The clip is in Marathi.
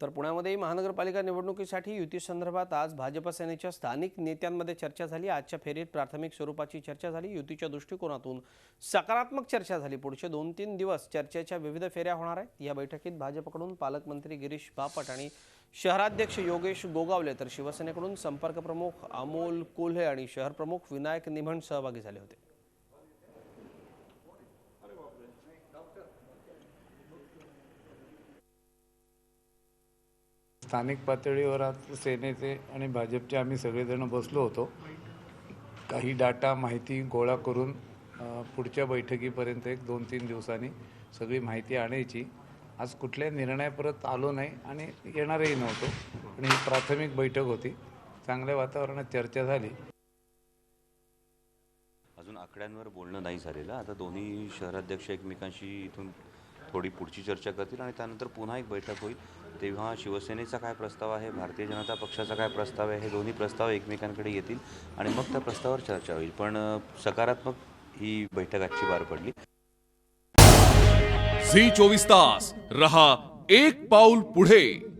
तर पुण्यामध्ये महानगरपालिका निवडणुकीसाठी युती संदर्भात आज भाजप सेनेच्या स्थानिक नेत्यांमध्ये चर्चा झाली। आजच्या फेरीत प्राथमिक स्वरूपाची चर्चा झाली। युतीच्या दृष्टिकोनातून सकारात्मक चर्चा झाली। पुढचे 2-3 दिवस चर्चेच्या विविध फेऱ्या होणार आहेत। या बैठकीत भाजपकडून पालकमंत्री गिरीश बापट आणि शहराध्यक्ष योगेश गोगावले तर शिवसेनेकडून संपर्क प्रमुख अमोल कोल्हे आणि शहर प्रमुख विनायक निमण सहभागी झाले होते। स्थानिक पातळीवर आज सेनेचे आणि भाजपचे आम्ही सगळेजण बसलो होतो। काही डाटा माहिती गोळा करून पुढच्या बैठकीपर्यंत 1-2-3 दिवसांनी सगळी माहिती आणायची। आज कुठल्याही निर्णयापर्यंत आलो नाही आणि येणारही नव्हतो, पण ही प्राथमिक बैठक होती। चांगल्या वातावरणात चर्चा झाली। अजून आकड्यांवर बोलणं नाही झालेलं। आता दोन्ही शहराध्यक्ष एकमेकांशी इथून थोडी पुढची चर्चा करतील आणि त्यानंतर पुन्हा एक बैठक होईल। तेव्हा शिवसेनेचा काय प्रस्ताव आहे, भारतीय जनता पक्षाचा काय प्रस्ताव आहे, हे दोन्ही प्रस्ताव एकमेकांकडे येतील आणि मग त्या प्रस्तावावर चर्चा होईल। पण सकारात्मक ही बैठक आजची पार पडली। झी 24 तास रहा एक पाऊल पुढे।